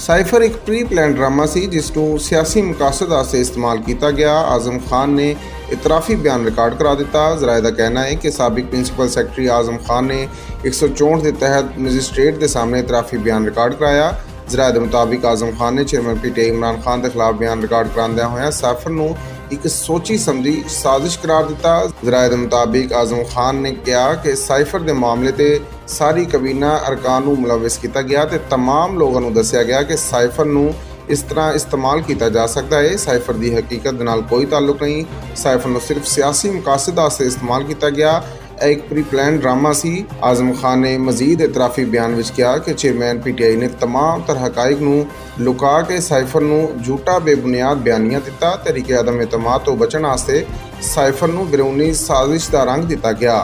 Cipher ਇੱਕ pre plan drama ਸੀ ਜਿਸ ਨੂੰ ਸਿਆਸੀ ਮਕਸਦ ਵਾਸਤੇ ਇਸਤੇਮਾਲ ਕੀਤਾ ਗਿਆ। ਆਜ਼ਮ ਖਾਨ ਨੇ ਇਤਰਾਫੀ ਬਿਆਨ ਰਿਕਾर्ड करा दिता। ਜ਼ਰਾਏ ਦਾ कहना है कि साबिक प्रिंसीपल सैकटरी आजम खान ने 164 के तहत मजिस्ट्रेट के सामने इतराफी बयान रिकार्ड कराया। ਜ਼ਰਾਏ ਦੇ मुताबिक आजम खान ने चेयरमैन पीटीआई इमरान खान के खिलाफ बयान रिकार्ड करांदिਆਂ ਹੋਇਆਂ साइफर ਨੂੰ एक सोची समझी साजिश करार दिता। ਜ਼ਰਾਏ ਦੇ मुताबिक आजम खान ने कहा कि साइफर के मामले ते सारी कबीना अरकान ਨੂੰ मुलविस किया गया ते तमाम लोगों ਨੂੰ दस्सिया गया कि साइफर ਨੂੰ इस तरह इस्तेमाल किया जा सकता है। साइफर की हकीकत नाल कोई ताल्लुक नहीं। साइफर ਨੂੰ सिर्फ सियासी मकासद वास्ते इस्तेमाल किया गया। एक प्री प्लान ड्रामा सी। आजम खान ने मजीद इतराफी बयान में कहा कि चेयरमैन पीटीआई ने तमाम तर हकाइक नूं लुका के साइफर नूं झूठा बेबुनियाद बयानिया दिता। तरीके अदम एतमाद तो बचण वास्ते साइफर नूं बिरूनी साजिश का रंग दिता गया।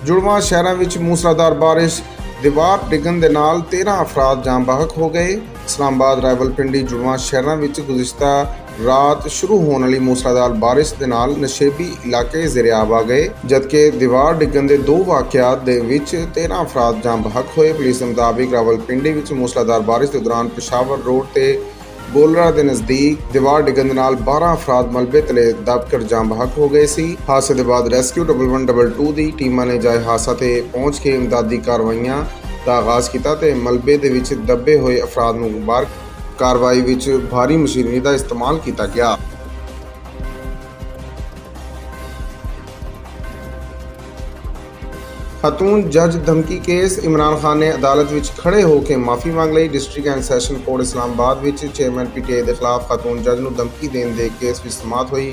जुड़वा शहरों में मूसलाधार बारिश दीवार डिगन के नाल 13 अफराद जाम बहक हो गए। इस्लामाबाद रावलपिंडी जुड़वा शहरों में गुज़िश्ता रात शुरू होने वाली मूसलाधार बारिश के नाल नशेबी इलाके ज़ेरियाब आ गए, जबकि दीवार डिगन के 2 वाक़यात दे विच 13 अफराद जाम बहक होए। पुलिस के मुताबिक रावलपिंडी में मूसलाधार बारिश के दौरान पेशावर रोड ते गोलरा के नज़दीक दीवार डिगन नाल 12 अफराद मलबे तले दबकर जाम बहक हो गए सी। हादसे के बाद रेस्क्यू 1122 की टीमां ने जाए हादसा ते पहुँच के इमदादी कार्रवाइयां का आगाज़ किया ते मलबे दे विच दबे हुए अफराद नूं बाहर कार्रवाई विच भारी मशीनरी का इस्तेमाल किया गया। खातून जज धमकी केस इमरान खान ने अदालत में खड़े होकर माफ़ी मांग ली। District and session court Islamabad में चेयरमैन पीटीआई के खिलाफ खातून जज को धमकी देने के केस की समात हुई।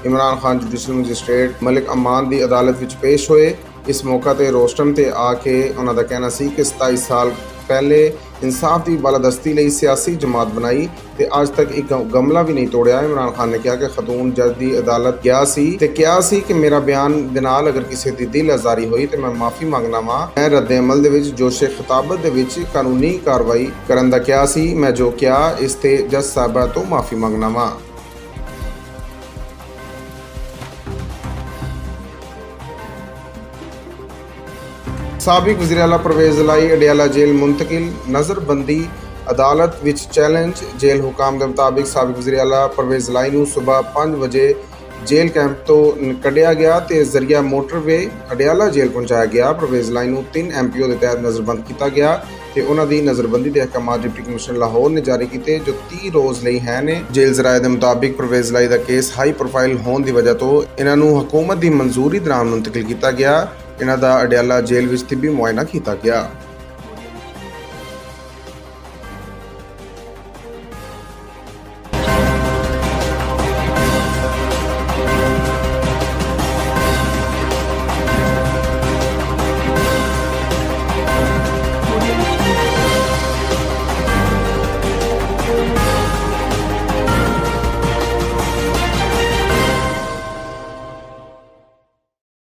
इमरान खान जुडिशल मजिस्ट्रेट मलिक अमान की अदालत में पेश हुए। इस मौका पर रोस्टम से आके उन्होंने कहना सी कि 27 साल पहले इंसाफ की बालादस्ती लिए सियासी जमात बनाई ते अज तक एक गमला भी नहीं तोड़िया। इमरान खान ने कहा कि खतून जज की अदालत गया सी ते कहा सी कि मेरा बयान दे नाल अगर किसी की दिल आजारी हुई तो मैं माफ़ी मंगना वा। मैं रद्दे अमल दे विच जोशे खिताबत दे विच कानूनी कार्रवाई करन दा कहा सी। मैं जो कहा इस ते जज साहबा तो माफ़ी मंगना वा। साबिक वज़ीर आला परवेज़ लाई अडियाला जेल मुंतकिल। नज़रबंदी अदालत विच चैलेंज। जेल हुकाम के मुताबिक साबिक वज़ीर आला परवेज़ लाई नूं सुबह 5 बजे जेल कैंप तो कढ़िया गया ते जरिया मोटरवे अडियाला जेल पहुँचाया गया। परवेज़ लाई नूं 3 MPO के तहत नज़रबंद किया गया ते उन्हां दी नज़रबंदी के अहकाम डिप्टी कमिश्नर लाहौर ने जारी किए जो 30 रोज़ लई है ने। जेल ज़राए के मुताबिक परवेज़ लाई का केस हाई प्रोफाइल होने की वजह तो इन्हां नूं हुकूमत की मंजूरी दौरान मुंतकिल किया गया। इन्हां दा अडियाला जेल विच तिब्बी मुआयना किया गया।